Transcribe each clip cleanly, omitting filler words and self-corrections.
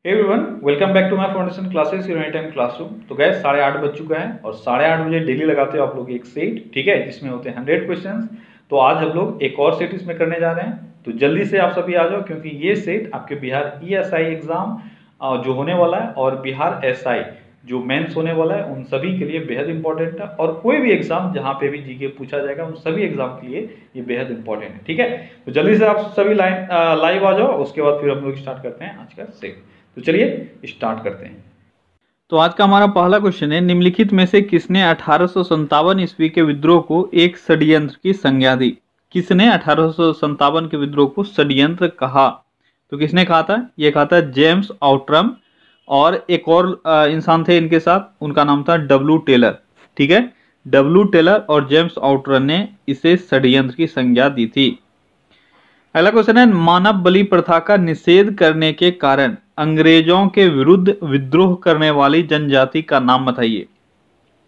Everyone welcome back to my foundation classes your any time classroom. तो guys 8:30 बज चुका है और 8:30 बजे डेली लगाते हो आप लोग एक सेट, ठीक है, जिसमें होते हैं 100 क्वेश्चंस। तो आज हम लोग एक और सेट इसमें करने जा रहे हैं, तो जल्दी से आप सभी आ जाओ क्योंकि ये सेट आपके बिहार ईएसआई एग्जाम जो होने वाला है और बिहार एसआई जो मेंस होने वाला है उन सभी के लिए बेहद इंपॉर्टेंट है, और कोई भी एग्जाम जहां पे भी जीके पूछा जाएगा उन सभी एग्जाम के लिए ये बेहद इंपॉर्टेंट है, ठीक है। तो जल्दी से आप सभी लाइव आ जाओ, उसके बाद फिर हम लोग स्टार्ट करते हैं आज का सेट। तो चलिए स्टार्ट करते हैं। तो आज का हमारा पहला क्वेश्चन है, निम्नलिखित में से किसने 1857 ईस्वी के विद्रोह को एक षड्यंत्र की संज्ञा दी? किसने 1857 के विद्रोह को षड्यंत्र कहा? तो किसने कहा था? यह कहा था जेम्स आउट्रम, और एक और इंसान थे इनके साथ, उनका नाम था डब्ल्यू टेलर, ठीक है। डब्ल्यू टेलर और जेम्स आउट्रम ने इसे षड्यंत्र की संज्ञा दी थी। अगला क्वेश्चन है, मानव बलि प्रथा का निषेध करने के कारण अंग्रेजों के विरुद्ध विद्रोह करने वाली जनजाति का नाम बताइए।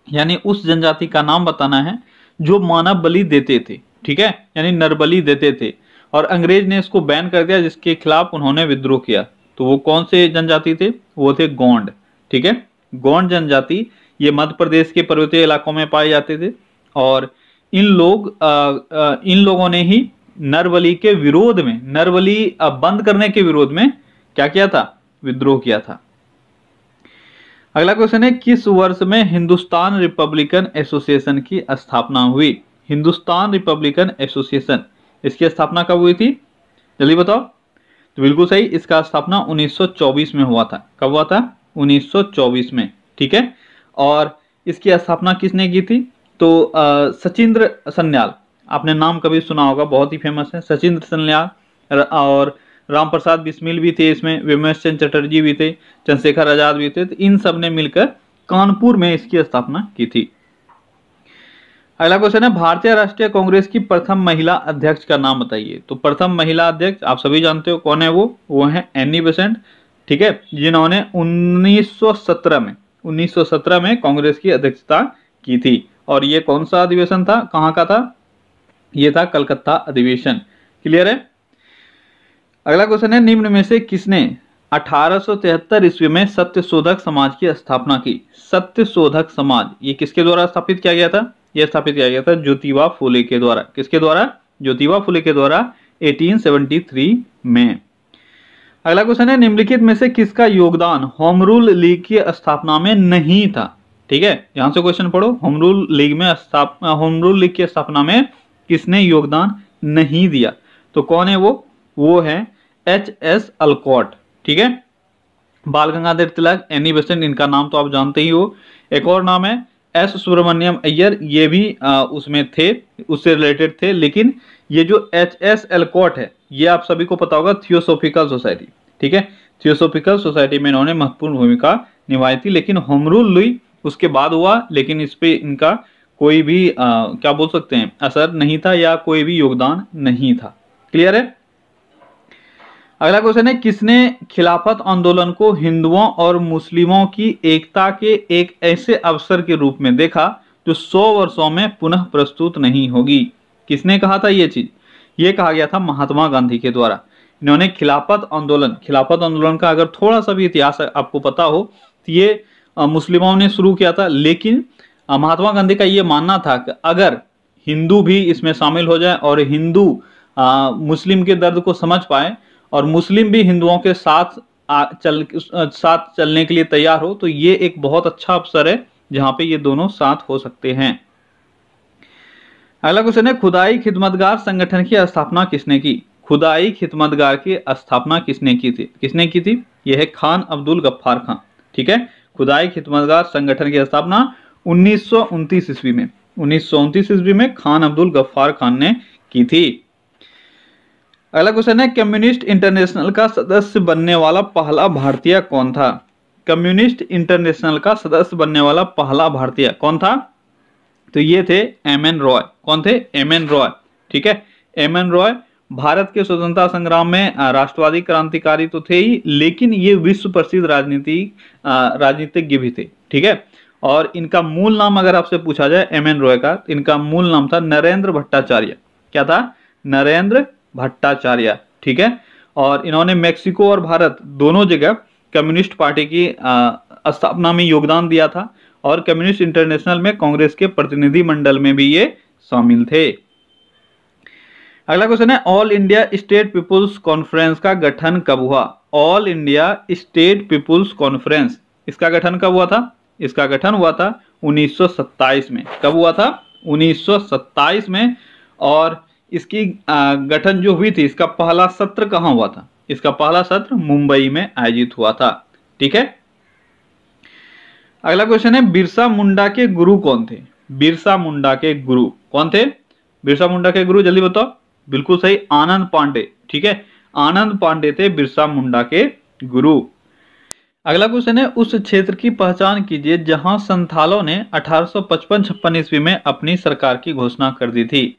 यानी उस जनजाति का नाम बताना है जो मानव बलि देते थे, ठीक है, यानी नरबलि देते थे, और अंग्रेज ने इसको बैन कर दिया, जिसके खिलाफ उन्होंने विद्रोह किया। तो वो कौन से जनजाति थे? वो थे गोंड, ठीक है। गोंड जनजाति ये मध्य प्रदेश के पर्वतीय इलाकों में पाए जाते थे, और इन लोगों ने ही नरबलि के विरोध में, नरबलि बंद करने के विरोध में क्या किया था? विद्रोह किया था। अगला क्वेश्चन है, किस वर्ष में हिंदुस्तान रिपब्लिकन एसोसिएशन की स्थापना हुई? हिंदुस्तान रिपब्लिकन एसोसिएशन, इसकी स्थापना कब हुई थी? जल्दी बताओ। तो बिल्कुल सही, इसका स्थापना 1924 में हुआ था। कब हुआ था? 1924 में, ठीक है। और इसकी स्थापना किसने की थी? तो सचिंद्र सन्याल, आपने नाम कभी सुना होगा, बहुत ही फेमस है सचिंद्र सन्याल, और राम प्रसाद बिस्मिल भी थे इसमें, विमर्श चंद्र चटर्जी भी थे, चंद्रशेखर आजाद भी थे। तो इन सब ने मिलकर कानपुर में इसकी स्थापना की थी। अगला क्वेश्चन है, भारतीय राष्ट्रीय कांग्रेस की प्रथम महिला अध्यक्ष का नाम बताइए। तो प्रथम महिला अध्यक्ष आप सभी जानते हो कौन है, वो है एनी बेसेंट, ठीक है, जिन्होंने 1917 में कांग्रेस की अध्यक्षता की थी। और ये कौन सा अधिवेशन था, कहाँ का था? ये था कलकत्ता अधिवेशन। क्लियर है। अगला क्वेश्चन है, निम्न में से किसने 1873 ईस्वी में सत्यशोधक समाज की स्थापना की? सत्यशोधक समाज ये किसके द्वारा स्थापित किया गया था? यह स्थापित किया गया था ज्योतिबा फुले के द्वारा। किसके द्वारा? ज्योतिबा फुले के द्वारा 1873 में। अगला क्वेश्चन है, निम्नलिखित में से किसका योगदान होम रूल लीग की स्थापना में नहीं था? ठीक है, यहां से क्वेश्चन पढ़ो, होम रूल लीग की स्थापना में किसने योगदान नहीं दिया? तो कौन है वो है एच.एस. अल्कॉट, ठीक है। बाल गंगाधर तिलक, एनी बेसेंट, इनका नाम तो आप जानते ही हो। एक और नाम है एस. सुब्रमण्यम अय्यर, ये भी उसमें थे, उससे रिलेटेड थे। लेकिन ये जो एच.एस. अल्कॉट है, ये आप सभी को पता होगा, थियोसोफिकल सोसाइटी, ठीक है, थियोसोफिकल सोसाइटी में इन्होंने महत्वपूर्ण भूमिका निभाई थी। लेकिन होम रूल लीग उसके बाद हुआ, लेकिन इस पे इनका कोई भी क्या बोल सकते हैं, असर नहीं था, या कोई भी योगदान नहीं था। क्लियर है। अगला क्वेश्चन है, किसने खिलाफत आंदोलन को हिंदुओं और मुस्लिमों की एकता के एक ऐसे अवसर के रूप में देखा जो 100 वर्षों में पुनः प्रस्तुत नहीं होगी? किसने कहा था ये चीज? ये कहा गया था महात्मा गांधी के द्वारा। इन्होंने खिलाफत आंदोलन का अगर थोड़ा सा भी इतिहास आपको पता हो तो ये मुस्लिमों ने शुरू किया था। लेकिन महात्मा गांधी का ये मानना था कि अगर हिंदू भी इसमें शामिल हो जाए और हिंदू मुस्लिम के दर्द को समझ पाए और मुस्लिम भी हिंदुओं के साथ चलने के लिए तैयार हो, तो ये एक बहुत अच्छा अवसर है जहां पे ये दोनों साथ हो सकते हैं। अगला क्वेश्चन है, खुदाई खिदमतगार संगठन की स्थापना किसने की? खुदाई खिदमतगार की स्थापना किसने की थी? यह है खान अब्दुल गफ्फार खान, ठीक है। खुदाई खिदमतगार संगठन की स्थापना 1929 ईस्वी में, 1929 ईस्वी में खान अब्दुल गफ्फार खान ने की थी। अगला क्वेश्चन है, कम्युनिस्ट इंटरनेशनल का सदस्य बनने वाला पहला भारतीय कौन था? कम्युनिस्ट इंटरनेशनल का सदस्य बनने वाला पहला भारतीय कौन था? तो ये थे एम.एन. रॉय। कौन थे? एम.एन. रॉय, ठीक है। एम.एन. रॉय भारत के स्वतंत्रता संग्राम में राष्ट्रवादी क्रांतिकारी तो थे ही, लेकिन ये विश्व प्रसिद्ध राजनीतिज्ञ भी थे, ठीक है। और इनका मूल नाम अगर आपसे पूछा जाए एम.एन. रॉय का, इनका मूल नाम था नरेंद्र भट्टाचार्य। क्या था? नरेंद्र भट्टाचार्य, ठीक है। और इन्होंने मेक्सिको और भारत दोनों जगह कम्युनिस्ट पार्टी की स्थापना में योगदान दिया था और कम्युनिस्ट इंटरनेशनल में कांग्रेस के प्रतिनिधि मंडल में भी ये शामिल थे। अगला क्वेश्चन है all India state peoples conference का गठन कब हुआ? All India state peoples conference, इसका गठन कब हुआ था? इसका गठन हुआ था 1927 में। कब हुआ था? 1927 में। और इसकी गठन जो हुई थी, इसका पहला सत्र कहाँ हुआ था? इसका पहला सत्र मुंबई में आयोजित हुआ था। ठीक है। अगला क्वेश्चन है बिरसा मुंडा के गुरु कौन थे? बिरसा मुंडा के गुरु कौन थे? बिरसा मुंडा के गुरु जल्दी बताओ। बिल्कुल सही, आनंद पांडे। ठीक है, आनंद पांडे थे बिरसा मुंडा के गुरु। अगला क्वेश्चन है उस क्षेत्र की पहचान कीजिए जहां संथालों ने 1855-56 ईस्वी में अपनी सरकार की घोषणा कर दी थी।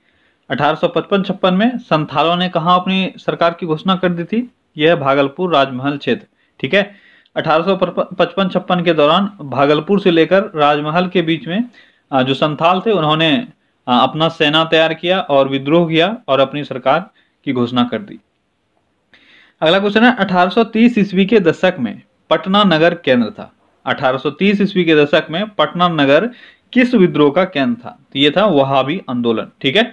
1855-56 में संथालों ने कहां अपनी सरकार की घोषणा कर दी थी? यह भागलपुर राजमहल क्षेत्र। ठीक है, 1855-56 के दौरान भागलपुर से लेकर राजमहल के बीच में जो संथाल थे उन्होंने अपना सेना तैयार किया और विद्रोह किया और अपनी सरकार की घोषणा कर दी। अगला क्वेश्चन है 1830 ईस्वी के दशक में पटना नगर केंद्र था। 1830 ईस्वी के दशक में पटना नगर किस विद्रोह का केंद्र था? तो ये था वहाबी आंदोलन। ठीक है,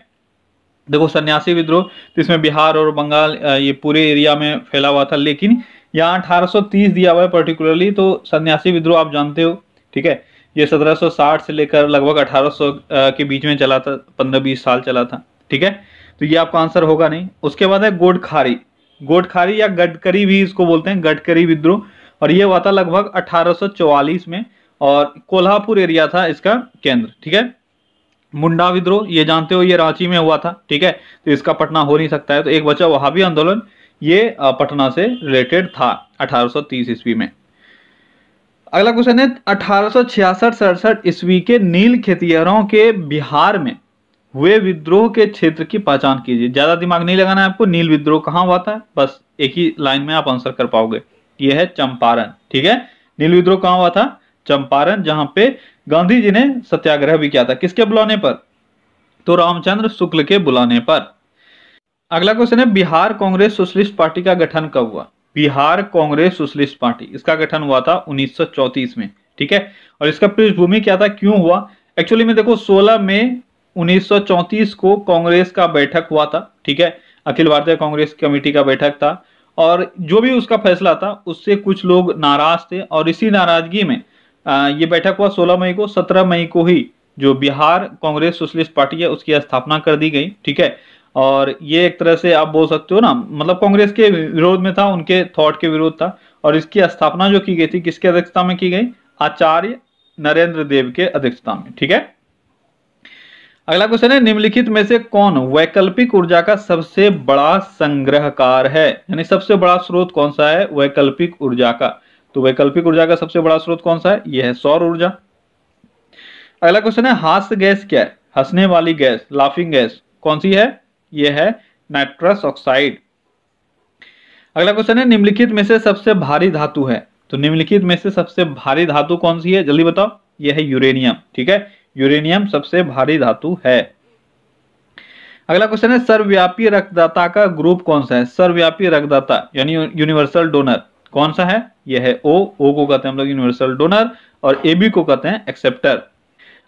देखो सन्यासी विद्रोह, तो इसमें बिहार और बंगाल ये पूरे एरिया में फैला हुआ था, लेकिन यहाँ 1830 दिया हुआ है पर्टिकुलरली। तो सन्यासी विद्रोह आप जानते हो। ठीक है, ये 1760 से लेकर लगभग 1800 के बीच में चला था, 15-20 साल चला था। ठीक है, तो ये आपका आंसर होगा नहीं। उसके बाद है गोडखारी, गोडखारी या गडकरी भी इसको बोलते हैं, गडकरी विद्रोह, और ये हुआ था लगभग 1844 में और कोल्हापुर एरिया था इसका केंद्र। ठीक है, मुंडा विद्रोह ये जानते हो, ये रांची में हुआ था। ठीक है, तो इसका पटना हो नहीं सकता है, तो एक बचा वहाबी आंदोलन, ये पटना से रिलेटेड था 1830 ईस्वी में। अगला क्वेश्चन है 1866-67 ईस्वी के नील खेतिहरों के बिहार में हुए विद्रोह के क्षेत्र की पहचान कीजिए। ज्यादा दिमाग नहीं लगाना है आपको। नील विद्रोह कहां हुआ था, बस एक ही लाइन में आप आंसर कर पाओगे। यह है चंपारण। ठीक है, नील विद्रोह कहां हुआ था? चंपारण, जहां पे गांधी जी ने सत्याग्रह भी किया था। किसके बुलाने पर? तो रामचंद्र शुक्ल के बुलाने पर। अगला क्वेश्चन है बिहार कांग्रेस सोशलिस्ट पार्टी का गठन कब हुआ? बिहार कांग्रेस सोशलिस्ट पार्टी, इसका गठन हुआ था 1934 में। ठीक है, और इसका पृष्ठभूमि क्या था, क्यों हुआ? एक्चुअली में देखो 16 मई 1934 को कांग्रेस का बैठक हुआ था। ठीक है, अखिल भारतीय कांग्रेस कमेटी का बैठक था और जो भी उसका फैसला था उससे कुछ लोग नाराज थे और इसी नाराजगी में ये बैठक हुआ 16 मई को। 17 मई को ही जो बिहार कांग्रेस सोशलिस्ट पार्टी है उसकी स्थापना कर दी गई। ठीक है, और ये एक तरह से आप बोल सकते हो ना, मतलब कांग्रेस के विरोध में था, उनके थॉट के विरोध था। और इसकी स्थापना जो की गई थी किसके अध्यक्षता में की गई? आचार्य नरेंद्र देव के अध्यक्षता में। ठीक है, अगला क्वेश्चन है निम्नलिखित में से कौन वैकल्पिक ऊर्जा का सबसे बड़ा संग्रहकार है? यानी सबसे बड़ा स्रोत कौन सा है वैकल्पिक ऊर्जा का? तो वैकल्पिक ऊर्जा का सबसे बड़ा स्रोत कौन सा है? यह है सौर ऊर्जा। अगला क्वेश्चन है हास्य गैस क्या है? हंसने वाली गैस, लाफिंग गैस कौन सी है? यह है नाइट्रस ऑक्साइड। अगला क्वेश्चन है निम्नलिखित में से सबसे भारी धातु है? तो निम्नलिखित में से सबसे भारी धातु कौन सी है? जल्दी बताओ। यह है यूरेनियम। ठीक है, यूरेनियम सबसे भारी धातु है। अगला क्वेश्चन है सर्वव्यापी रक्तदाता का ग्रुप कौन सा है? सर्वव्यापी रक्तदाता यानी यूनिवर्सल डोनर कौन सा है? यह है ओ को कहते हैं हम लोग यूनिवर्सल डोनर और AB को कहते हैं एक्सेप्टर।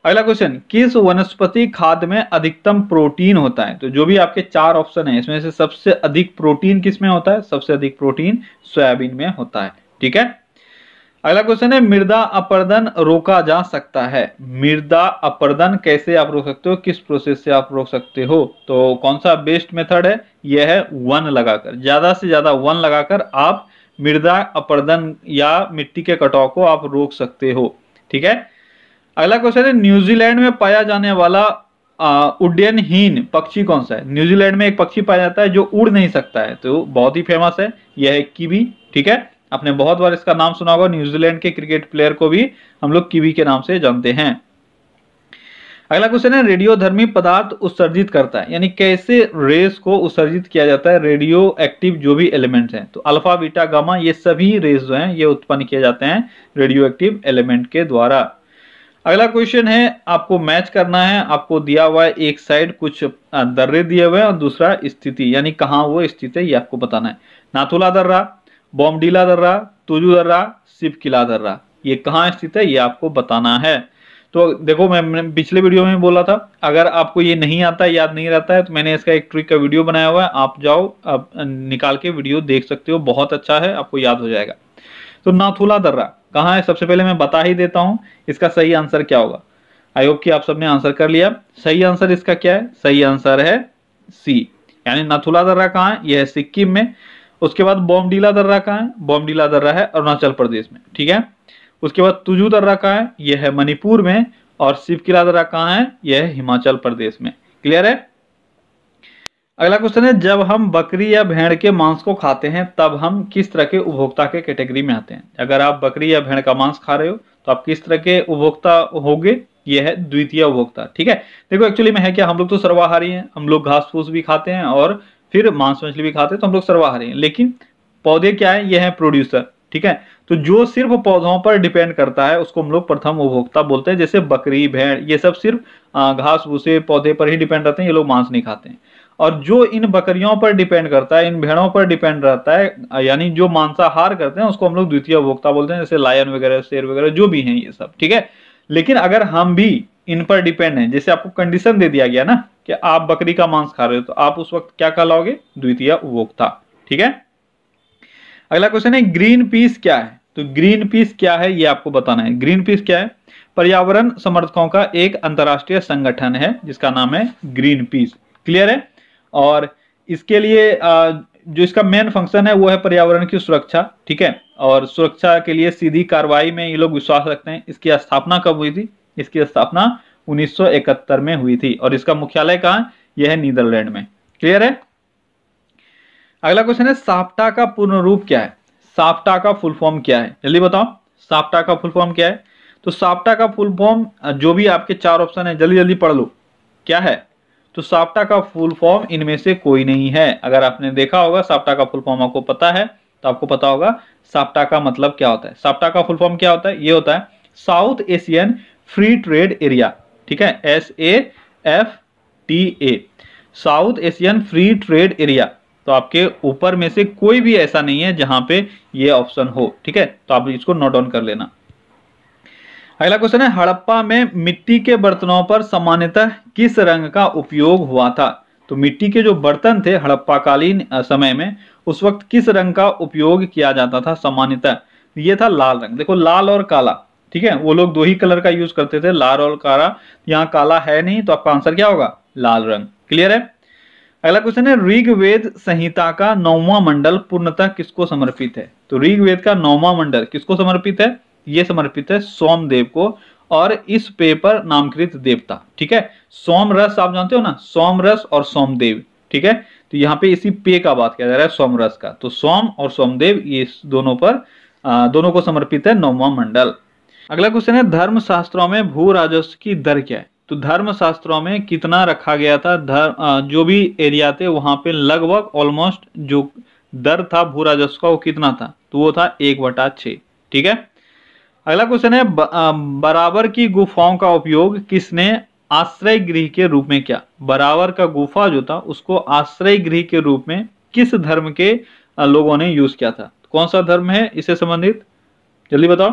अगला क्वेश्चन किस वनस्पति खाद्य में अधिकतम प्रोटीन होता है? तो जो भी आपके 4 ऑप्शन है इसमें से सबसे अधिक प्रोटीन किस में होता है? सबसे अधिक प्रोटीन सोयाबीन में होता है। ठीक है, अगला क्वेश्चन है मृदा अपरदन रोका जा सकता है? मृदा अपरदन कैसे आप रोक सकते हो, किस प्रोसेस से आप रोक सकते हो? तो कौन सा बेस्ट मेथड है? यह है वन लगाकर, ज्यादा से ज्यादा वन लगाकर आप मृदा अपरदन या मिट्टी के कटाव को आप रोक सकते हो। ठीक है, अगला क्वेश्चन है न्यूजीलैंड में पाया जाने वाला उड्डयनहीन पक्षी कौन सा है? न्यूजीलैंड में एक पक्षी पाया जाता है जो उड़ नहीं सकता है, तो बहुत ही फेमस है, यह है कीवी। ठीक है, आपने बहुत बार इसका नाम सुना होगा। न्यूजीलैंड के क्रिकेट प्लेयर को भी हम लोग कीवी के नाम से जानते हैं। अगला क्वेश्चन है रेडियोधर्मी पदार्थ उत्सर्जित करता है, यानी कैसे रेस को उत्सर्जित किया जाता है? रेडियो एक्टिव जो भी एलिमेंट्स हैं, तो अल्फा बीटा गामा ये सभी रेस जो हैं ये उत्पन्न किए जाते हैं रेडियो एक्टिव एलिमेंट के द्वारा। अगला क्वेश्चन है आपको मैच करना है। आपको दिया हुआ है एक साइड कुछ दर्रे दिए हुए हैं और दूसरा स्थिति, यानी कहाँ वो स्थित है ये आपको बताना है। नाथुला दर्रा बोमडीला दर्रा, तुजू दर्रा, शिवकिला दर्रा, ये कहाँ स्थित है ये आपको बताना है। तो देखो मैंने पिछले वीडियो में बोला था, अगर आपको ये नहीं आता है, याद नहीं रहता है, तो मैंने इसका एक ट्रिक का वीडियो बनाया हुआ है, आप जाओ आप निकाल के वीडियो देख सकते हो, बहुत अच्छा है, आपको याद हो जाएगा। तो नाथुला दर्रा कहाँ है, सबसे पहले मैं बता ही देता हूं इसका सही आंसर क्या होगा। आई होप कि आप सबने आंसर कर लिया। सही आंसर इसका क्या है, सही आंसर है सी, यानी नाथुला दर्रा कहाँ है, यह है सिक्किम में। उसके बाद बोमडीला दर्रा कहाँ है, बोमडीला दर्रा है अरुणाचल प्रदेश में, ठीक है। उसके बाद तुजू दर्रा कहाँ है, यह है मणिपुर में। और शिवकिला दर्रा कहाँ है, यह है हिमाचल प्रदेश में। क्लियर है। अगला क्वेश्चन है, जब हम बकरी या भेड़ के मांस को खाते हैं तब हम किस तरह के उपभोक्ता के कैटेगरी में आते हैं। अगर आप बकरी या भेड़ का मांस खा रहे हो तो आप किस तरह के उपभोक्ता होगे, यह है द्वितीय उपभोक्ता, ठीक है। देखो एक्चुअली में है क्या, हम लोग तो सर्वाहारी हैं, हम लोग घास फूस भी खाते हैं और फिर मांस मछली भी खाते हैं, तो हम लोग सर्वाहारी हैं। लेकिन पौधे क्या है, यह है प्रोड्यूसर, ठीक है। तो जो सिर्फ पौधों पर डिपेंड करता है उसको हम लोग प्रथम उपभोक्ता बोलते हैं। जैसे बकरी भेड़ ये सब सिर्फ घास भूसे पौधे पर ही डिपेंड रहते हैं, ये लोग मांस नहीं खाते हैं। और जो इन बकरियों पर डिपेंड करता है, इन भेड़ों पर डिपेंड रहता है, यानी जो मांसाहार करते हैं, उसको हम लोग द्वितीय उपभोक्ता बोलते हैं। जैसे लायन वगैरह, शेर वगैरह जो भी हैं ये सब, ठीक है। लेकिन अगर हम भी इन पर डिपेंड हैं, जैसे आपको कंडीशन दे दिया गया ना कि आप बकरी का मांस खा रहे हो, तो आप उस वक्त क्या कहलाओगे, द्वितीय उपभोक्ता, ठीक है। अगला क्वेश्चन है, ग्रीन पीस क्या है। तो ग्रीन पीस क्या है ये आपको बताना है। ग्रीन पीस क्या है, पर्यावरण समर्थकों का एक अंतरराष्ट्रीय संगठन है जिसका नाम है ग्रीन पीस। क्लियर है। और इसके लिए जो इसका मेन फंक्शन है वो है पर्यावरण की सुरक्षा, ठीक है। और सुरक्षा के लिए सीधी कार्रवाई में ये लोग विश्वास रखते हैं। इसकी स्थापना कब हुई थी, इसकी स्थापना 1971 में हुई थी। और इसका मुख्यालय कहाँ, यह है नीदरलैंड में। क्लियर है। अगला क्वेश्चन है, साप्टा का पूर्ण रूप क्या है। साप्टा का फुल फॉर्म क्या है, जल्दी बताओ, साप्टा का फुल फॉर्म क्या है। तो साप्टा का फुल फॉर्म, जो भी आपके 4 ऑप्शन है जल्दी जल्दी पढ़ लो, क्या है। तो साप्टा का फुल फॉर्म इनमें से कोई नहीं है। अगर आपने देखा होगा साप्टा का फुल फॉर्म आपको पता है तो आपको पता होगा साप्टा का मतलब क्या होता है। साप्टा का फुल फॉर्म क्या होता है, ये होता है south Asian free trade area, ठीक है, SAFTA, south Asian free trade area. तो आपके ऊपर में से कोई भी ऐसा नहीं है जहां पे ये ऑप्शन हो, ठीक है। तो आप इसको नोट डाउन कर लेना। अगला क्वेश्चन है, हड़प्पा में मिट्टी के बर्तनों पर सामान्यतः किस रंग का उपयोग हुआ था। तो मिट्टी के जो बर्तन थे हड़प्पा कालीन समय में, उस वक्त किस रंग का उपयोग किया जाता था सामान्यतः, ये था लाल रंग। देखो लाल और काला, ठीक है, वो लोग 2 ही कलर का यूज करते थे, लाल और काला। यहाँ काला है नहीं, तो आपका आंसर क्या होगा, लाल रंग। क्लियर है। अगला क्वेश्चन है, ऋग्वेद संहिता का 9वां मंडल पूर्णतः किसको समर्पित है। तो ऋग्वेद का 9वां मंडल किसको समर्पित है, ये समर्पित है सोमदेव को और इस पे पर नामकृत देवता, ठीक है। सोमरस आप जानते हो ना, सोमरस और सोमदेव, ठीक है। तो यहाँ पे इसी पे का बात किया जा रहा है, सोमरस का। तो सोम और सोमदेव ये दोनों पर दोनों को समर्पित है 9वां मंडल। अगला क्वेश्चन है, धर्म शास्त्रों में भू राजस्व की दर क्या है। तो धर्म शास्त्रों में कितना रखा गया था, जो भी एरिया थे वहां पे लगभग ऑलमोस्ट जो दर था भू राजस्व का वो कितना था, तो वो था 1/6, ठीक है। अगला क्वेश्चन है, बराबर की गुफाओं का उपयोग किसने आश्रय गृह के रूप में किया। बराबर का गुफा जो था उसको आश्रय गृह के रूप में किस धर्म के लोगों ने यूज किया था। कौन सा धर्म है इससे संबंधित, जल्दी बताओ।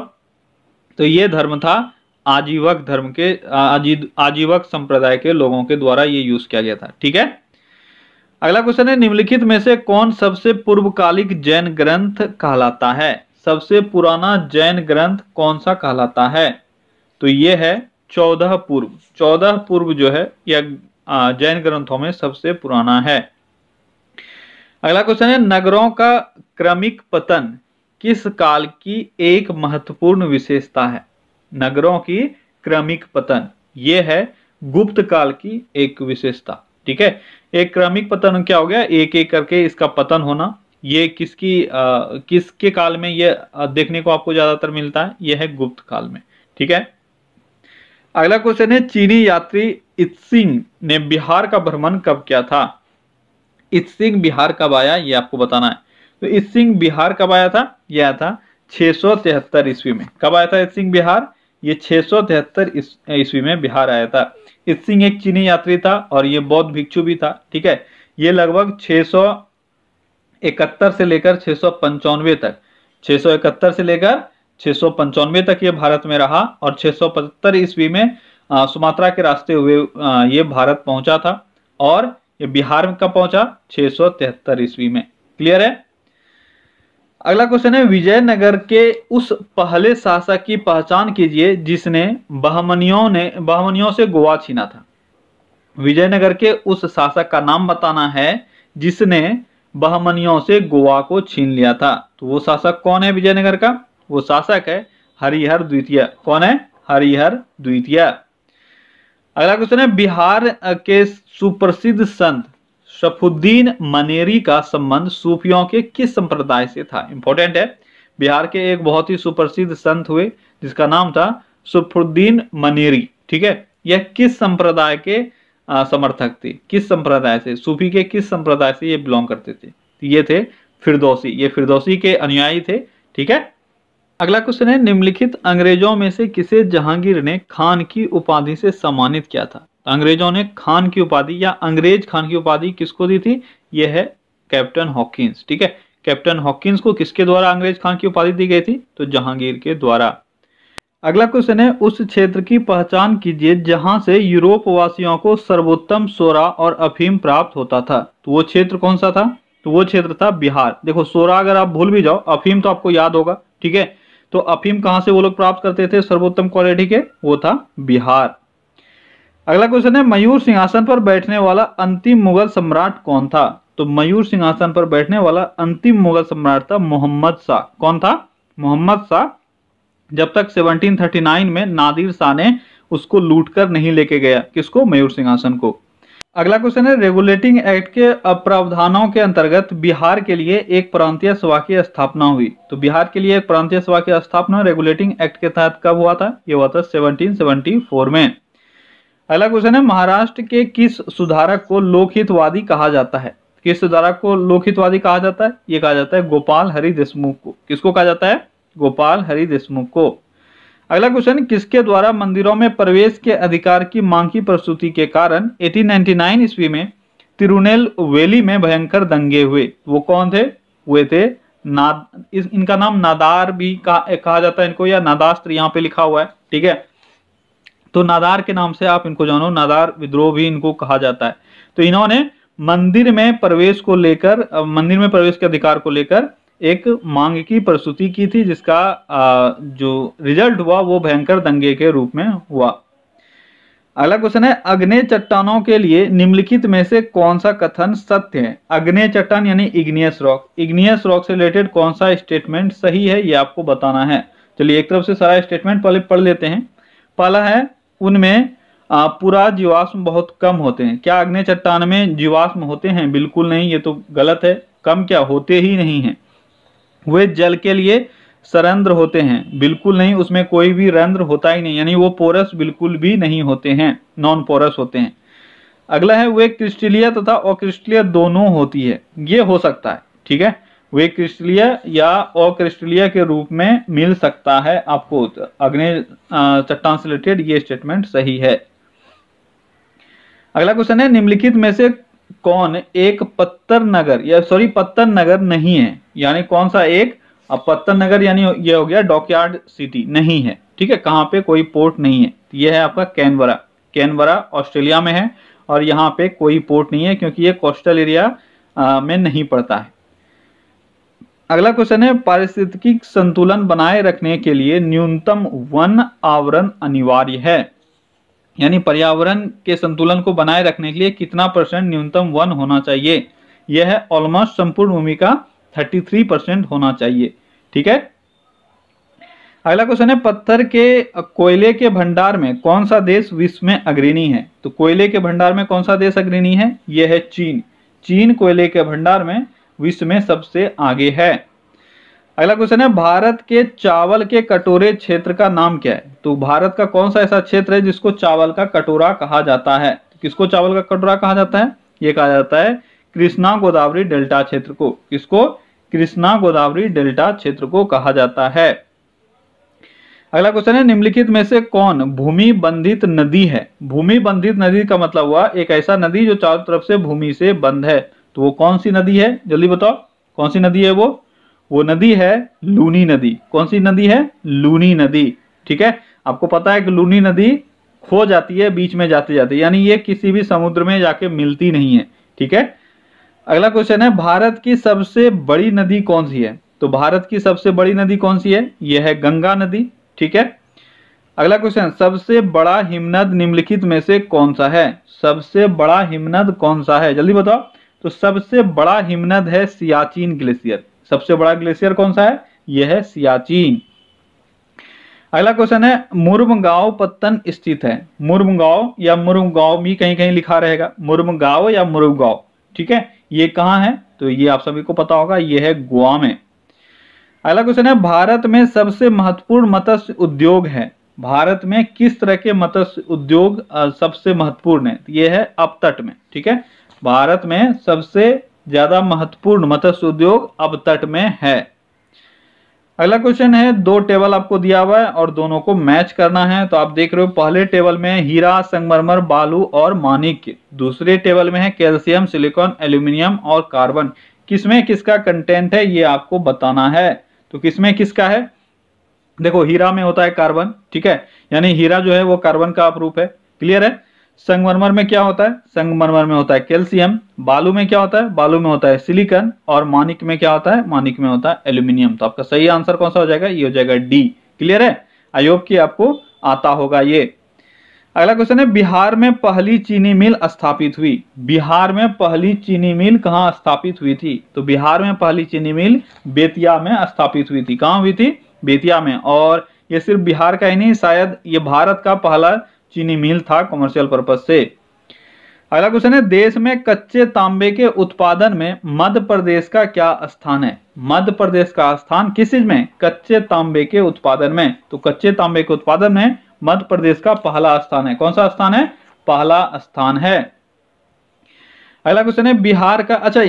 तो ये धर्म था आजीवक धर्म के, आजीवक संप्रदाय के लोगों के द्वारा ये यूज किया गया था, ठीक है। अगला क्वेश्चन है, निम्नलिखित में से कौन सबसे पूर्वकालिक जैन ग्रंथ कहलाता है। सबसे पुराना जैन ग्रंथ कौन सा कहलाता है, तो ये है 14 पूर्व। 14 पूर्व जो है यह जैन ग्रंथों में सबसे पुराना है। अगला क्वेश्चन है, नगरों का क्रमिक पतन किस काल की एक महत्वपूर्ण विशेषता है। नगरों की क्रमिक पतन ये है गुप्त काल की एक विशेषता, ठीक है। एक क्रमिक पतन क्या हो गया, एक एक करके इसका पतन होना। ये किसके काल में ये देखने को आपको ज्यादातर मिलता है, यह है गुप्त काल में, ठीक है। अगला क्वेश्चन है, चीनी यात्री इत्सिंग ने बिहार का भ्रमण कब किया था। इत्सिंग बिहार कब आया ये आपको बताना है। तो इत्सिंग बिहार कब आया था, यह आया था 673 ईस्वी में। कब आया था इत्सिंग बिहार, ये 673 ईस्वी में बिहार आया था। इत्सिंग एक चीनी यात्री था और ये बौद्ध भिक्षु भी था, ठीक है। ये लगभग 671 से लेकर 695 तक, 671 से लेकर 695 तक ये भारत में रहा, और 675 ईस्वी में सुमात्रा के रास्ते हुए ये भारत पहुंचा था, और ये बिहार में कब पहुंचा? 673 ईस्वी में। क्लियर है? अगला क्वेश्चन है, विजयनगर के उस पहले शासक की पहचान कीजिए जिसने बहमनियों से गोवा छीना था। विजयनगर के उस शासक का नाम बताना है जिसने बहमनियों से गोवा को छीन लिया था। तो वो शासक कौन है विजयनगर का? वो शासक है हरिहर द्वितीय। कौन है? हरिहर द्वितीय। अगला क्वेश्चन है, बिहार के सुप्रसिद्ध संत शफुद्दीन मनेरी का संबंध सूफियों के किस संप्रदाय से था? इंपॉर्टेंट है। बिहार के एक बहुत ही सुप्रसिद्ध संत हुए जिसका नाम था शफुद्दीन मनेरी। ठीक है, यह किस संप्रदाय के समर्थक थे? किस संप्रदाय से? सूफी के किस संप्रदाय से ये बिलोंग करते थे? ये थे फिरदौसी। ये फिरदौसी के अनुयायी थे। ठीक है। अगला क्वेश्चन है, निम्नलिखित अंग्रेजों में से किसे जहांगीर ने खान की उपाधि से सम्मानित किया था? अंग्रेजों ने खान की उपाधि या अंग्रेज खान की उपाधि किसको दी थी? यह है कैप्टन हॉकिंस। ठीक है, कैप्टन हॉकिंस को किसके द्वारा अंग्रेज खान की उपाधि दी गई थी? तो जहांगीर के द्वारा। अगला क्वेश्चन है, उस क्षेत्र की पहचान कीजिए जहां से यूरोप वासियों को सर्वोत्तम सोरा और अफीम प्राप्त होता था। तो वो क्षेत्र कौन सा था? तो वो क्षेत्र था बिहार। देखो, सोरा अगर आप भूल भी जाओ, अफीम तो आपको याद होगा। ठीक है, तो अफीम कहां से वो लोग प्राप्त करते थे सर्वोत्तम क्वालिटी के? वो था बिहार। अगला क्वेश्चन है, मयूर सिंहासन पर बैठने वाला अंतिम मुगल सम्राट कौन था? तो मयूर सिंहासन पर बैठने वाला अंतिम मुगल सम्राट था मोहम्मद शाह। कौन था? मोहम्मद शाह। जब तक 1739 में नादिर शाह ने उसको लूटकर नहीं लेके गया। किसको? मयूर सिंहासन को। अगला क्वेश्चन है, रेगुलेटिंग एक्ट के प्रावधानों के अंतर्गत बिहार के लिए एक प्रांतीय सभा की स्थापना हुई। तो बिहार के लिए एक प्रांतीय सभा की स्थापना रेगुलेटिंग एक्ट के तहत कब हुआ था? ये हुआ था 1774 में। अगला क्वेश्चन है, महाराष्ट्र के किस सुधारक को लोकहितवादी कहा जाता है? किस सुधारक को लोकहितवादी कहा जाता है? ये कहा जाता है गोपाल हरि देशमुख को। किसको कहा जाता है? गोपाल हरि देशमुख को। अगला क्वेश्चन, किसके द्वारा मंदिरों में प्रवेश के अधिकार की मांग की प्रस्तुति के कारण 1899 ईस्वी में तिरुनेलवेली में भयंकर दंगे हुए? वो कौन थे? हुए थे इनका नाम नादार भी कहा जाता है इनको, या नादास्त्र यहाँ पे लिखा हुआ है। ठीक है, तो नादार के नाम से आप इनको जानो, नादार विद्रोह भी इनको कहा जाता है। तो इन्होंने मंदिर में प्रवेश को लेकर, मंदिर में प्रवेश के अधिकार को लेकर एक मांग की प्रस्तुति की थी, जिसका जो रिजल्ट हुआ वो भयंकर दंगे के रूप में हुआ। अगला क्वेश्चन है, अग्नेय चट्टानों के लिए निम्नलिखित में से कौन सा कथन सत्य है? अग्नेय चट्टान यानी इग्नियस रॉक, इग्नियस रॉक से रिलेटेड कौन सा स्टेटमेंट सही है, ये आपको बताना है। चलिए एक तरफ से सारा स्टेटमेंट पहले पढ़ लेते हैं। पहला है, उनमें पूरा जीवाश्म बहुत कम होते हैं। क्या अग्नेय चट्टान में जीवाश्म होते हैं? बिल्कुल नहीं, ये तो गलत है। कम क्या, होते ही नहीं है। वे जल के लिए सरंध्र होते हैं? बिल्कुल नहीं, उसमें कोई भी रंध्र होता ही नहीं, यानी वो पोरस बिल्कुल भी नहीं होते हैं, नॉन पोरस होते हैं। अगला है, वे क्रिस्टलीय तथा अक्रिस्टलीय दोनों होती है। ये हो सकता है। ठीक है, वे क्रिस्टलीय या अक्रिस्टलीय के रूप में मिल सकता है आपको। अग्नेय चट्टान से रिलेटेड ये स्टेटमेंट सही है। अगला क्वेश्चन है, निम्नलिखित में से कौन एक पत्तर नगर नहीं है? यानी कौन सा एक? पत्तर नगर यानी ये हो गया डॉकयार्ड सिटी नहीं है। ठीक है, कहां पे कोई पोर्ट नहीं है? ये है आपका कैनबरा। कैनबरा ऑस्ट्रेलिया में है और यहाँ पे कोई पोर्ट नहीं है क्योंकि ये कोस्टल एरिया में नहीं पड़ता है। अगला क्वेश्चन है, पारिस्थितिक संतुलन बनाए रखने के लिए न्यूनतम वन आवरण अनिवार्य है? यानी पर्यावरण के संतुलन को बनाए रखने के लिए कितना % न्यूनतम वन होना चाहिए? यह है ऑलमोस्ट संपूर्ण भूमि का 33% होना चाहिए। ठीक है। अगला क्वेश्चन है, पत्थर के कोयले के भंडार में कौन सा देश विश्व में अग्रणी है? तो कोयले के भंडार में कौन सा देश अग्रणी है? यह है चीन। चीन कोयले के भंडार में विश्व में सबसे आगे है। अगला क्वेश्चन है, भारत के चावल के कटोरे क्षेत्र का नाम क्या है? तो भारत का कौन सा ऐसा क्षेत्र है जिसको चावल का कटोरा कहा जाता है? किसको चावल का कटोरा कहा जाता है? ये कहा जाता है कृष्णा गोदावरी डेल्टा क्षेत्र को। किसको? कृष्णा गोदावरी डेल्टा क्षेत्र को कहा जाता है। अगला क्वेश्चन है, निम्नलिखित में से कौन भूमि बंधित नदी है? भूमि बंधित नदी का मतलब हुआ एक ऐसा नदी जो चारों तरफ से भूमि से बंद है। तो वो कौन सी नदी है? जल्दी बताओ। कौन सी नदी है वो नदी है लूनी नदी। कौन सी नदी है? लूनी नदी। ठीक है, आपको पता है कि लूनी नदी खो जाती है बीच में जाते जाते, यानी ये किसी भी समुद्र में जाके मिलती नहीं है। ठीक है, अगला क्वेश्चन है भारत की सबसे बड़ी नदी कौन सी है? तो भारत की सबसे बड़ी नदी कौन सी है? यह है गंगा नदी। ठीक है, अगला क्वेश्चन, सबसे बड़ा हिमनद निम्नलिखित में से कौन सा है? सबसे बड़ा हिमनद कौन सा है, जल्दी बताओ। तो सबसे बड़ा हिमनद है सियाचिन ग्लेशियर। सबसे बड़ा ग्लेशियर कौन सा है? यह है सियाचिन। अगला क्वेश्चन है मुर्मुगांव पत्तन स्थित है। मुर्मुगांव या मुर्मुगांव भी कहीं कहीं लिखा रहेगा, मुर्मुगांव या मुर्मुगांव। ठीक है, ये कहाँ है? तो ये आप सभी को पता होगा, ये है गोवा में। अगला क्वेश्चन है भारत में सबसे महत्वपूर्ण मत्स्य उद्योग है। भारत में किस तरह के मत्स्य उद्योग सबसे महत्वपूर्ण है? ये है अपतट में। ठीक है, भारत में सबसे ज्यादा महत्वपूर्ण मत्स्य उद्योग अपतट में है। अगला क्वेश्चन है, दो टेबल आपको दिया हुआ है और दोनों को मैच करना है। तो आप देख रहे हो पहले टेबल में हीरा, संगमरमर, बालू और माणिक्य। दूसरे टेबल में है कैल्शियम, सिलिकॉन, एल्यूमिनियम और कार्बन। किसमें किसका कंटेंट है ये आपको बताना है। तो किसमें किसका है? देखो हीरा में होता है कार्बन। ठीक है, यानी हीरा जो है वो कार्बन का अपरूप है। क्लियर है। संगमरमर में क्या होता है? संगमरमर में होता है कैल्शियम। बालू में क्या होता है? बालू में होता है सिलिकॉन। और माणिक्य में क्या होता है? माणिक्य में होता है एल्यूमिनियम। तो आपका सही आंसर कौन सा हो जाएगा? ये हो जाएगा डी। क्लियर है, आई होप कि आपको आता होगा ये। अगला क्वेश्चन है बिहार में पहली चीनी मिल स्थापित हुई। बिहार में पहली चीनी मिल कहाँ स्थापित हुई थी? तो बिहार में पहली चीनी मिल बेतिया में स्थापित हुई थी। कहाँ हुई थी? बेतिया में। और ये सिर्फ बिहार का ही नहीं, शायद ये भारत का पहला चीनी मिल था कमर्शियल पर्पज से। अगला क्वेश्चन है देश में कच्चे तांबे के उत्पादन में मध्य प्रदेश का क्या स्थान है? मध्य प्रदेश का स्थान किस चीज में? कच्चे तांबे के उत्पादन में। तो कच्चे तांबे के उत्पादन में मध्य प्रदेश का पहला स्थान है। कौन सा स्थान है? पहला स्थान है। अगला क्वेश्चन है बिहार का, अच्छा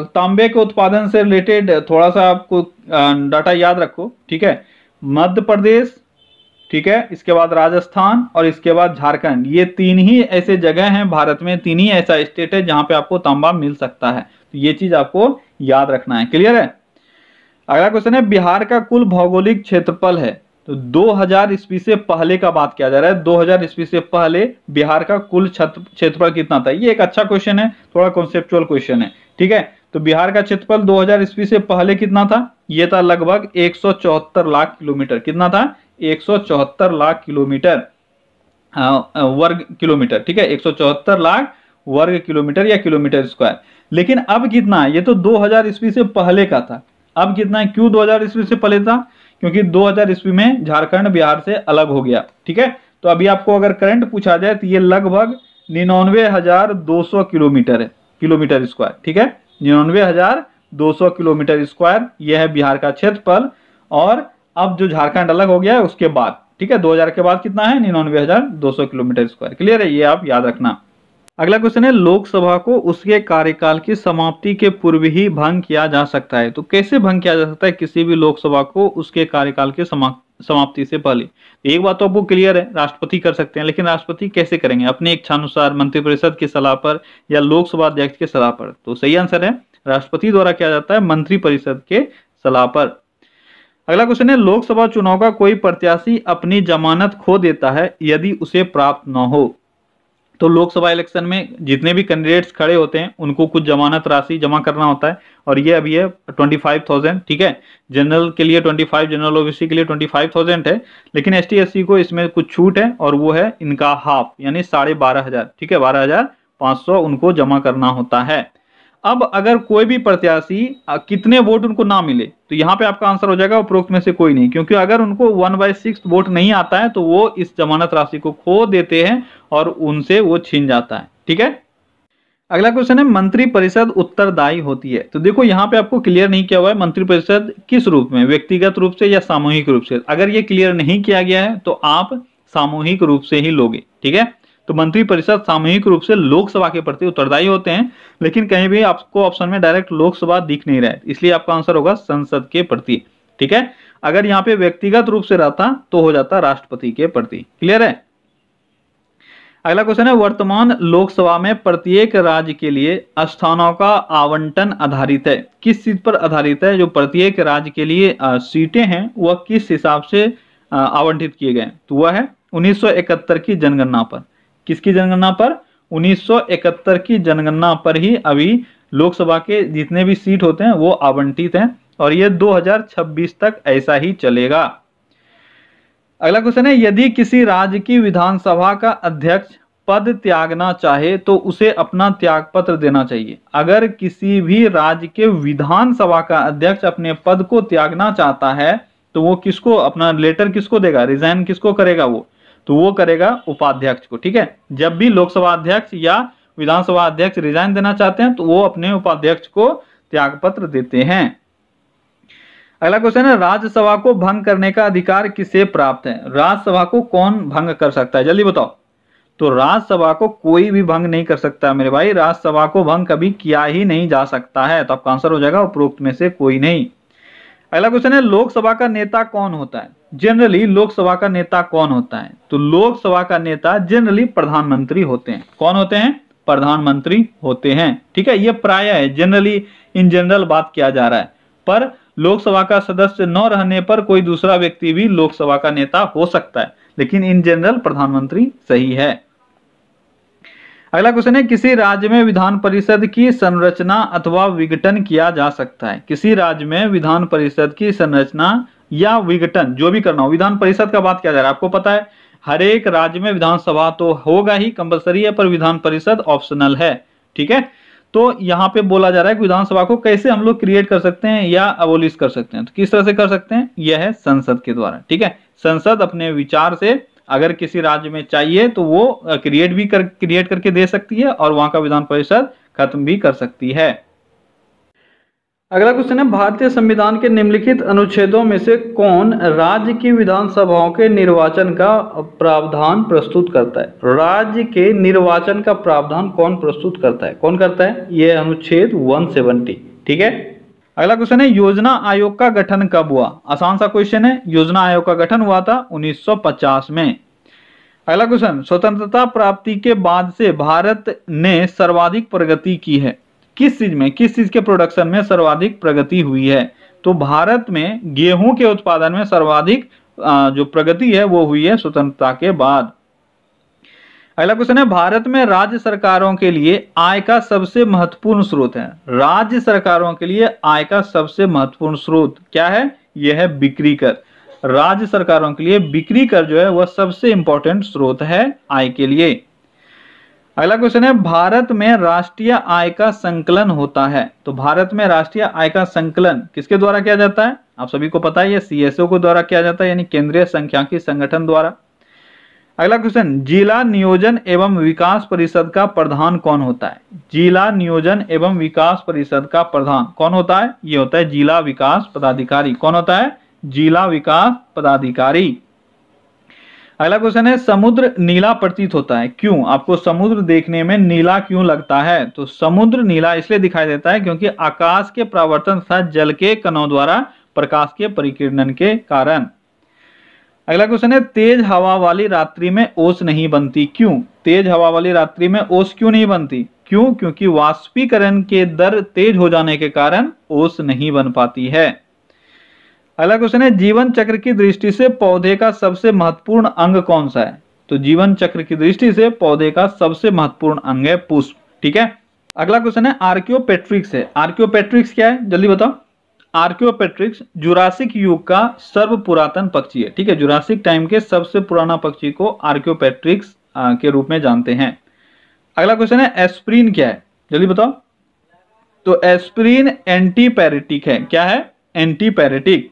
तांबे के उत्पादन से रिलेटेड थोड़ा सा आपको डाटा याद रखो। ठीक है, मध्य प्रदेश, ठीक है, इसके बाद राजस्थान और इसके बाद झारखंड, ये तीन ही ऐसे जगह हैं भारत में, तीन ही ऐसा स्टेट है जहां पे आपको तांबा मिल सकता है। तो ये चीज आपको याद रखना है। क्लियर है। अगला क्वेश्चन है बिहार का कुल भौगोलिक क्षेत्रफल है। तो 2000 ईस्वी से पहले का बात किया जा रहा है। 2000 ईस्वी से पहले बिहार का कुल क्षेत्रफल कितना था? ये एक अच्छा क्वेश्चन है, थोड़ा कॉन्सेप्चुअल क्वेश्चन है। ठीक है, तो बिहार का क्षेत्रफल 2000 ईस्वी से पहले कितना था? ये था लगभग 174 लाख किलोमीटर। कितना था? 174 लाख किलोमीटर वर्ग किलोमीटर। ठीक है, 174 लाख वर्ग किलोमीटर या किलोमीटर स्क्वायर। लेकिन अब कितना है? ये तो 2000 ईस्वी से पहले का था। अब कितना है? क्यों 2000 ईस्वी से पहले था? क्योंकि 2000 ईस्वी में झारखंड बिहार से अलग हो गया। ठीक है, तो अभी आपको अगर करंट पूछा जाए तो ये लगभग 99,200 किलोमीटर है, किलोमीटर स्क्वायर। ठीक है, 99,200 किलोमीटर स्क्वायर यह है बिहार का क्षेत्रफल। और अब जो झारखंड अलग हो गया है उसके बाद, ठीक है, 2000 के बाद कितना है? 99,200 किलोमीटर स्क्वायर। क्लियर है, ये आप याद रखना। अगला क्वेश्चन है लोकसभा को उसके कार्यकाल की समाप्ति के पूर्व ही भंग किया जा सकता है। तो कैसे भंग किया जा सकता है किसी भी लोकसभा को उसके कार्यकाल के समाप्ति से पहले? एक बात तो आपको क्लियर है, राष्ट्रपति कर सकते हैं। लेकिन राष्ट्रपति कैसे करेंगे? अपने इच्छानुसार, मंत्रिपरिषद की सलाह पर या लोकसभा अध्यक्ष के सलाह पर? तो सही आंसर है राष्ट्रपति द्वारा किया जाता है, मंत्रिपरिषद के सलाह पर। अगला क्वेश्चन है लोकसभा चुनाव का कोई प्रत्याशी अपनी जमानत खो देता है यदि उसे प्राप्त न हो। तो लोकसभा इलेक्शन में जितने भी कैंडिडेट्स खड़े होते हैं उनको कुछ जमानत राशि जमा करना होता है, और ये अभी है 25,000। ठीक है, जनरल के लिए 25, जनरल ओबीसी के लिए 25,000 है। लेकिन ST SC को इसमें कुछ छूट है, और वो है इनका हाफ, यानी 12,500। ठीक है, 12,500 उनको जमा करना होता है। अब अगर कोई भी प्रत्याशी कितने वोट उनको ना मिले, तो यहाँ पे आपका आंसर हो जाएगा उपरोक्त में से कोई नहीं, क्योंकि अगर उनको 1/6 वोट नहीं आता है तो वो इस जमानत राशि को खो देते हैं और उनसे वो छीन जाता है। ठीक है, अगला क्वेश्चन है मंत्रिपरिषद उत्तरदायी होती है। तो देखो यहाँ पे आपको क्लियर नहीं किया हुआ है मंत्रिपरिषद किस रूप में, व्यक्तिगत रूप से या सामूहिक रूप से। अगर ये क्लियर नहीं किया गया है तो आप सामूहिक रूप से ही लोगे। ठीक है, तो मंत्रिपरिषद सामूहिक रूप से लोकसभा के प्रति उत्तरदायी होते हैं। लेकिन कहीं भी आपको ऑप्शन में डायरेक्ट लोकसभा दिख नहीं रहा है, इसलिए आपका आंसर होगा संसद के प्रति। ठीक है, अगर यहाँ पे व्यक्तिगत रूप से रहता तो हो जाता राष्ट्रपति के प्रति। क्लियर है। अगला क्वेश्चन है, वर्तमान लोकसभा में प्रत्येक राज्य के लिए स्थानों का आवंटन आधारित है, किस चीज पर आधारित है? जो प्रत्येक राज्य के लिए सीटें हैं वह किस हिसाब से आवंटित किए गए? तो वह है 1971 की जनगणना पर। किसकी जनगणना पर? 1971 की जनगणना पर ही अभी लोकसभा के जितने भी सीट होते हैं वो आवंटित हैं, और ये 2026 तक ऐसा ही चलेगा। अगला क्वेश्चन है, यदि किसी राज्य की विधानसभा का अध्यक्ष पद त्यागना चाहे तो उसे अपना त्याग पत्र देना चाहिए। अगर किसी भी राज्य के विधानसभा का अध्यक्ष अपने पद को त्यागना चाहता है तो वो किसको अपना लेटर किसको देगा? रिजाइन किसको करेगा? वो तो वो करेगा उपाध्यक्ष को। ठीक है, जब भी लोकसभा अध्यक्ष या विधानसभा अध्यक्ष रिजाइन देना चाहते हैं तो वो अपने उपाध्यक्ष को त्याग पत्र देते हैं। अगला क्वेश्चन है, राज्यसभा को भंग करने का अधिकार किसे प्राप्त है? राज्यसभा को कौन भंग कर सकता है? जल्दी बताओ। तो राज्यसभा को कोई भी भंग नहीं कर सकता मेरे भाई, राज्यसभा को भंग कभी किया ही नहीं जा सकता है। तो आपका आंसर हो जाएगा उपरोक्त में से कोई नहीं। अगला क्वेश्चन है, लोकसभा का नेता कौन होता है? जनरली लोकसभा का नेता कौन होता है? तो लोकसभा का नेता जनरली प्रधानमंत्री होते हैं। कौन होते हैं? प्रधानमंत्री होते हैं। ठीक है, ये प्राय है, जनरली इन जनरल बात किया जा रहा है, पर लोकसभा का सदस्य न रहने पर कोई दूसरा व्यक्ति भी लोकसभा का नेता हो सकता है, लेकिन इन जनरल प्रधानमंत्री सही है। अगला क्वेश्चन है, किसी राज्य में विधान परिषद की संरचना अथवा विघटन किया जा सकता है? किसी राज्य में विधान परिषद की संरचना या विघटन जो भी करना हो, विधान परिषद का बात किया जा रहा है। आपको पता है हर एक राज्य में विधानसभा तो होगा ही, कंपलसरी है, पर विधान परिषद ऑप्शनल है। ठीक है, तो यहाँ पे बोला जा रहा है कि विधानसभा को कैसे हम लोग क्रिएट कर सकते हैं या अबोलिश कर सकते हैं। तो किस तरह से कर सकते हैं? यह है संसद के द्वारा। ठीक है, संसद अपने विचार से अगर किसी राज्य में चाहिए तो वो क्रिएट करके दे सकती है और वहां का विधान परिषद खत्म भी कर सकती है। अगला क्वेश्चन है, भारतीय संविधान के निम्नलिखित अनुच्छेदों में से कौन राज्य की विधानसभाओं के निर्वाचन का प्रावधान प्रस्तुत करता है? राज्य के निर्वाचन का प्रावधान कौन प्रस्तुत करता है? कौन करता है? यह अनुच्छेद 170। ठीक है, अगला क्वेश्चन है, योजना आयोग का गठन कब हुआ? आसान सा क्वेश्चन है, योजना आयोग का गठन हुआ था 1950 में। अगला क्वेश्चन, स्वतंत्रता प्राप्ति के बाद से भारत ने सर्वाधिक प्रगति की है? किस चीज में, किस चीज के प्रोडक्शन में सर्वाधिक प्रगति हुई है? तो भारत में गेहूं के उत्पादन में सर्वाधिक जो प्रगति है वो हुई है स्वतंत्रता के बाद। अगला क्वेश्चन है, भारत में राज्य सरकारों के लिए आय का सबसे महत्वपूर्ण स्रोत है? राज्य सरकारों के लिए आय का सबसे महत्वपूर्ण स्रोत क्या है? यह है बिक्री कर। राज्य सरकारों के लिए बिक्री कर जो है वह सबसे इंपॉर्टेंट स्रोत है आय के लिए। अगला क्वेश्चन है, भारत में राष्ट्रीय आय का संकलन होता है? तो भारत में राष्ट्रीय आय का संकलन किसके द्वारा किया जाता है? आप सभी को पता है ये सीएसओ को द्वारा किया जाता है, यानी केंद्रीय सांख्यिकी संगठन द्वारा। अगला क्वेश्चन, जिला नियोजन एवं विकास परिषद का प्रधान कौन होता है? जिला नियोजन एवं विकास परिषद का प्रधान कौन होता है? ये होता है जिला विकास पदाधिकारी। कौन होता है? जिला विकास पदाधिकारी। अगला क्वेश्चन है, समुद्र नीला प्रतीत होता है, क्यों? आपको समुद्र देखने में नीला क्यों लगता है? तो समुद्र नीला इसलिए दिखाई देता है क्योंकि आकाश के परावर्तन तथा जल के कणों द्वारा प्रकाश के परिकिरणन के कारण। अगला क्वेश्चन है, तेज हवा वाली रात्रि में ओस नहीं बनती, क्यों? तेज हवा वाली रात्रि में ओस क्यों नहीं बनती? क्यों? क्योंकि वाष्पीकरण के दर तेज हो जाने के कारण ओस नहीं बन पाती है। अगला क्वेश्चन है, जीवन चक्र की दृष्टि से पौधे का सबसे महत्वपूर्ण अंग कौन सा है? तो जीवन चक्र की दृष्टि से पौधे का सबसे महत्वपूर्ण अंग है पुष्प। ठीक है, अगला क्वेश्चन है, आर्कियोपेट्रिक्स है। आर्कियोपेट्रिक्स क्या है? जल्दी बताओ। आर्कियोपेट्रिक्स जुरासिक युग का सर्व पुरातन पक्षी है। ठीक है, जुरासिक टाइम के सबसे पुराना पक्षी को आर्कियोपेट्रिक्स के रूप में जानते हैं। अगला क्वेश्चन है, एस्प्रिन क्या है? जल्दी बताओ। तो एस्प्रिन एंटीपैरेटिक है। क्या है? एंटीपैरेटिक।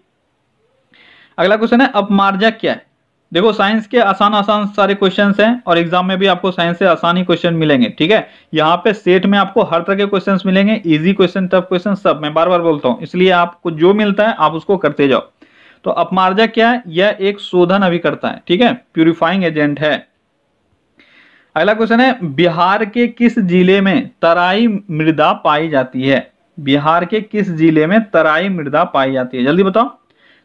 अगला क्वेश्चन है, अपमार्जक क्या है? देखो साइंस के आसान आसान सारे क्वेश्चंस हैं और एग्जाम में भी आपको साइंस से आसान ही क्वेश्चन मिलेंगे। ठीक है, यहाँ पे सेट में आपको हर तरह के क्वेश्चंस मिलेंगे, इजी क्वेश्चन, टफ क्वेश्चन सब। मैं बार बार बोलता हूँ, इसलिए आपको जो मिलता है आप उसको करते जाओ। तो अपमार्जक क्या है? यह एक शोधन अभिकर्ता है। ठीक है, प्यूरिफाइंग एजेंट है। अगला क्वेश्चन है, बिहार के किस जिले में तराई मृदा पाई जाती है? बिहार के किस जिले में तराई मृदा पाई जाती है? जल्दी बताओ।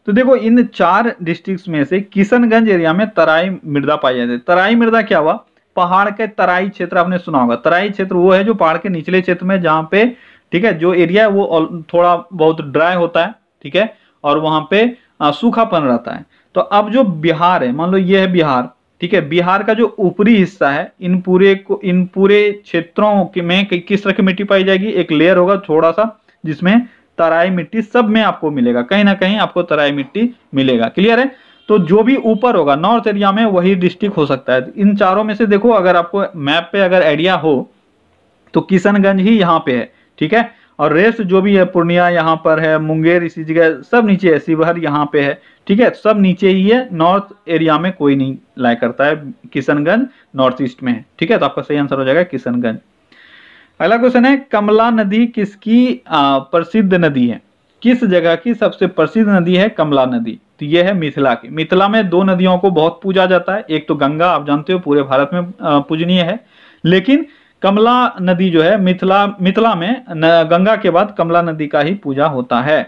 तो देखो इन 4 डिस्ट्रिक्ट्स में से किशनगंज एरिया में तराई मृदा पाई जाती है। तराई मृदा क्या हुआ? पहाड़ के तराई क्षेत्र आपने सुना होगा, तराई क्षेत्र वो है जो पहाड़ के निचले क्षेत्र में जहाँ पे, ठीक है, जो एरिया है वो थोड़ा बहुत ड्राई होता है, ठीक है, और वहां पे सूखापन रहता है। तो अब जो बिहार है, मान लो ये है बिहार, ठीक है, बिहार का जो ऊपरी हिस्सा है, इन पूरे क्षेत्रों में किस तरह की मिट्टी पाई जाएगी, एक लेयर होगा थोड़ा सा जिसमें तराई मिट्टी सब में आपको मिलेगा, कहीं ना कहीं आपको तराई मिट्टी मिलेगा। क्लियर है? तो जो भी ऊपर होगा नॉर्थ एरिया में वही डिस्ट्रिक्ट हो सकता है। इन चारों में से देखो, अगर आपको मैप पे अगर आइडिया हो तो किशनगंज ही यहाँ पे है, ठीक है, और रेस्ट जो भी है पूर्णिया यहाँ पर है, मुंगेर इसी जगह, सब नीचे है, शिवहर यहाँ पे है, ठीक है, सब नीचे ही है, नॉर्थ एरिया में कोई नहीं लाया करता है, किशनगंज नॉर्थ ईस्ट में है, ठीक है, तो आपका सही आंसर हो जाएगा किशनगंज। अगला क्वेश्चन है, कमला नदी किसकी प्रसिद्ध नदी है? किस जगह की सबसे प्रसिद्ध नदी है कमला नदी? तो यह है मिथिला की। मिथिला में दो नदियों को बहुत पूजा जाता है, एक तो गंगा, आप जानते हो पूरे भारत में पूजनीय है, लेकिन कमला नदी जो है मिथिला में गंगा के बाद कमला नदी का ही पूजा होता है।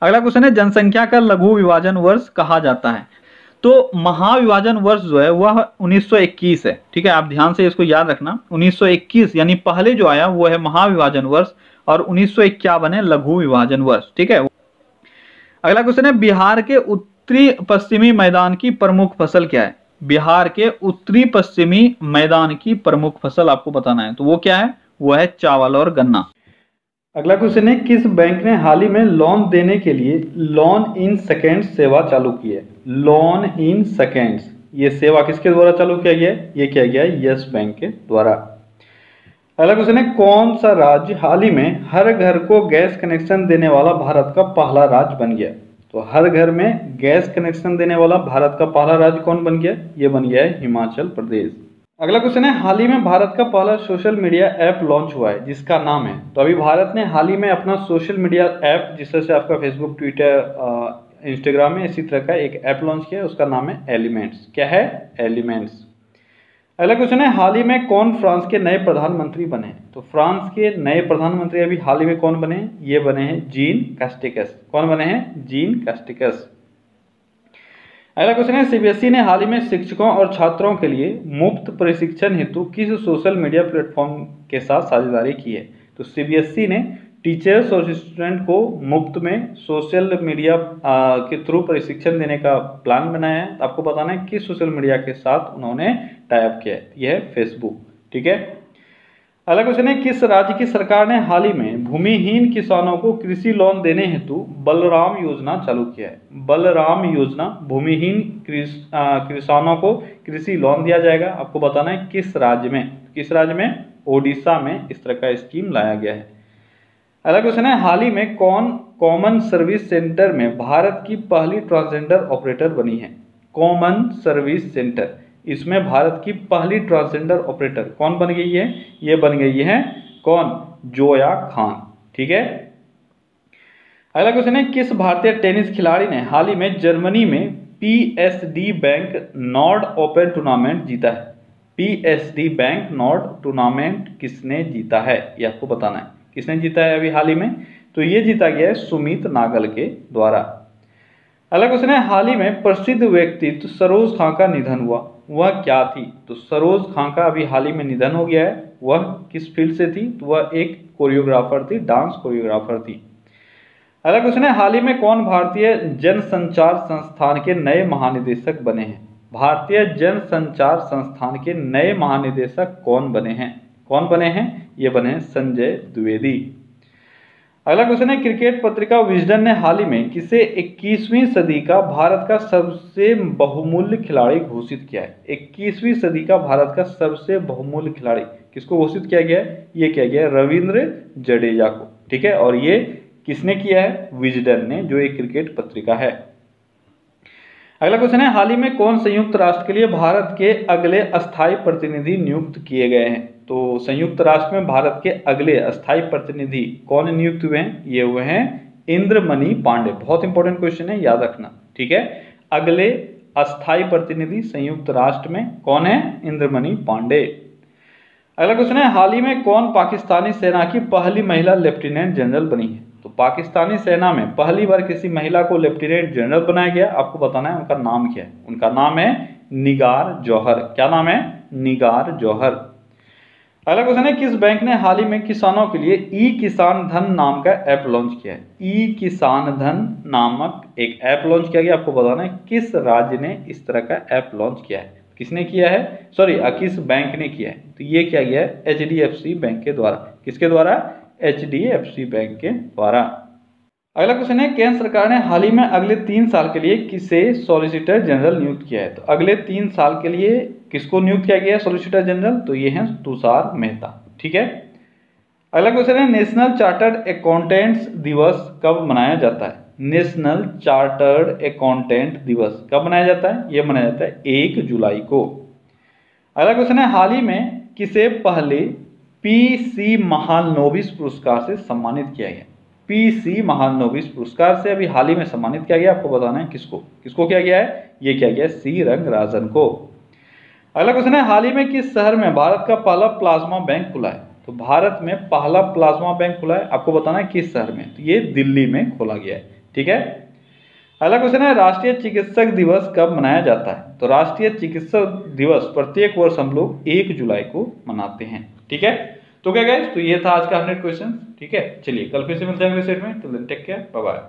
अगला क्वेश्चन है, जनसंख्या का लघु विभाजन वर्ष कहा जाता है? तो महाविभाजन वर्ष जो है वह 1921 है, ठीक है, आप ध्यान से इसको याद रखना, 1921 यानी पहले जो आया वो है महाविभाजन वर्ष, और 1951 है लघु विभाजन वर्ष, ठीक है। अगला क्वेश्चन है, बिहार के उत्तरी पश्चिमी मैदान की प्रमुख फसल क्या है? बिहार के उत्तरी पश्चिमी मैदान की प्रमुख फसल आपको बताना है, तो वो क्या है? वो है चावल और गन्ना। अगला क्वेश्चन है, किस बैंक ने हाल ही में लोन देने के लिए लोन इन सेकेंड्स सेवा चालू की है? लोन इन सेकेंड्स, ये सेवा किसके द्वारा चालू किया गया है? ये किया गया है यस बैंक के द्वारा। अगला क्वेश्चन है, कौन सा राज्य हाल ही में हर घर को गैस कनेक्शन देने वाला भारत का पहला राज्य बन गया? तो हर घर में गैस कनेक्शन देने वाला भारत का पहला राज्य कौन बन गया? ये बन गया है हिमाचल प्रदेश। अगला क्वेश्चन है, हाल ही में भारत का पहला सोशल मीडिया ऐप लॉन्च हुआ है जिसका नाम है, तो अभी भारत ने हाल ही में अपना सोशल मीडिया ऐप, जिस तरह से आपका फेसबुक, ट्विटर, इंस्टाग्राम में इसी तरह का एक ऐप लॉन्च किया है, उसका नाम है एलिमेंट्स। क्या है? एलिमेंट्स। अगला क्वेश्चन है, हाल ही में कौन फ्रांस के नए प्रधानमंत्री बने? तो फ्रांस के नए प्रधानमंत्री अभी हाल ही में कौन बने? ये बने हैं जीन कास्टिकस। कौन बने हैं? जीन कास्टिकस। अगला क्वेश्चन है, सीबीएसई ने हाल ही में शिक्षकों और छात्रों के लिए मुफ्त प्रशिक्षण हेतु किस सोशल मीडिया प्लेटफॉर्म के साथ साझेदारी की है? तो सीबीएसई ने टीचर्स और स्टूडेंट को मुफ्त में सोशल मीडिया के थ्रू प्रशिक्षण देने का प्लान बनाया है। आपको बताना है किस सोशल मीडिया के साथ उन्होंने टाई अप किया है, यह है फेसबुक, ठीक है। अगला क्वेश्चन है, किस राज्य की सरकार ने हाल ही में भूमिहीन किसानों को कृषि लोन देने हेतु बलराम योजना चालू किया है? बलराम योजना, भूमिहीन किसानों को कृषि लोन दिया जाएगा। आपको बताना है किस राज्य में? किस राज्य में? ओडिशा में इस तरह का स्कीम लाया गया है। अगला क्वेश्चन है, हाल ही में कौन कॉमन सर्विस सेंटर में भारत की पहली ट्रांसजेंडर ऑपरेटर बनी है? कॉमन सर्विस सेंटर, इसमें भारत की पहली ट्रांसजेंडर ऑपरेटर कौन बन गई है? ये बन गई है कौन? जोया खान, ठीक है। अगला क्वेश्चन है, किस भारतीय टेनिस खिलाड़ी ने हाल ही में जर्मनी में PSD bank Nord open tournament जीता है? पीएसडी बैंक नॉर्ड टूर्नामेंट किसने जीता है? ये आपको बताना है, किसने जीता है अभी हाल ही में? तो ये जीता गया है सुमित नागल के द्वारा। अगला क्वेश्चन है, हाल ही में प्रसिद्ध व्यक्तित्व सरोज खां का निधन हुआ, वह क्या थी? तो सरोज खां का अभी हाल ही में निधन हो गया है। वह किस फील्ड से थी? तो वह एक कोरियोग्राफर थी, डांस कोरियोग्राफर थी। अगला क्वेश्चन है, हाल ही में कौन भारतीय जनसंचार संस्थान के नए महानिदेशक बने हैं? भारतीय जनसंचार संस्थान के नए महानिदेशक कौन बने हैं? कौन बने हैं? ये बने हैं संजय द्विवेदी। अगला क्वेश्चन है, क्रिकेट पत्रिका विजडन ने हाल ही में किसे 21वीं सदी का भारत का सबसे बहुमूल्य खिलाड़ी घोषित किया है? 21वीं सदी का भारत का सबसे बहुमूल्य खिलाड़ी किसको घोषित किया गया है? ये किया गया है रविंद्र जडेजा को, ठीक है। और ये किसने किया है? विजडन ने, जो एक क्रिकेट पत्रिका है। अगला क्वेश्चन है, हाल ही में कौन संयुक्त राष्ट्र के लिए भारत के अगले अस्थायी प्रतिनिधि नियुक्त किए गए हैं? तो संयुक्त राष्ट्र में भारत के अगले अस्थायी प्रतिनिधि कौन नियुक्त हुए हैं? ये हुए हैं इंद्रमणि पांडे। बहुत इंपॉर्टेंट क्वेश्चन है, याद रखना, ठीक है। अगले अस्थायी प्रतिनिधि संयुक्त राष्ट्र में कौन है? इंद्रमणि पांडे। अगला क्वेश्चन है, हाल ही में कौन पाकिस्तानी सेना की पहली महिला लेफ्टिनेंट जनरल बनी है? तो पाकिस्तानी सेना में पहली बार किसी महिला को लेफ्टिनेंट जनरल बनाया गया, आपको बताना है उनका नाम क्या है। उनका नाम है निगार जौहर। क्या नाम है? निगार जौहर। अगला क्वेश्चन है, किस बैंक ने हाल ही में किसानों के लिए ई किसान धन नाम का ऐप लॉन्च किया है? ई किसान धन नामक एक ऐप लॉन्च किया गया। आपको बताना है किस राज्य ने इस तरह का ऐप लॉन्च किया है। किसने किया है? सॉरी, किस बैंक ने किया है? तो ये किया गया है HDFC बैंक के द्वारा। किसके द्वारा? HDFC बैंक के द्वारा। अगला क्वेश्चन है, केंद्र सरकार ने हाल ही में अगले 3 साल के लिए किसे सॉलिसिटर जनरल नियुक्त किया है? तो अगले 3 साल के लिए किसको नियुक्त किया गया है सॉलिसिटर जनरल? तो ये है तुषार मेहता। ठीक है। अगला क्वेश्चन है, नेशनल चार्टर्ड अकाउंटेंट्स दिवस कब मनाया जाता है? नेशनल चार्टर्ड अकाउंटेंट दिवस कब मनाया जाता है? यह मनाया जाता है 1 जुलाई को। अगला क्वेश्चन है, हाल ही में किसे पहले PC महालनोबिस पुरस्कार से सम्मानित किया गया? PC महालनोबिस पुरस्कार से अभी हाल ही में सम्मानित किया गया। आपको बताना है किसको किसको किया गया है? ये किया गया C रंगराजन को। अगला क्वेश्चन है, हाल ही में किस शहर में भारत का पहला प्लाज्मा बैंक खुला है? तो भारत में पहला प्लाज्मा बैंक खुला है। आपको बताना है किस शहर में? तो ये दिल्ली में खोला गया है। ठीक है। अगला क्वेश्चन है, राष्ट्रीय चिकित्सक दिवस कब मनाया जाता है? तो राष्ट्रीय चिकित्सक दिवस प्रत्येक वर्ष हम लोग 1 जुलाई को मनाते हैं। ठीक है। तो क्या गाइस, तो ये था आज का 100 क्वेश्चन। ठीक है, चलिए कल फिर से मिलते हैं अगले सेट में। Take care, bye bye.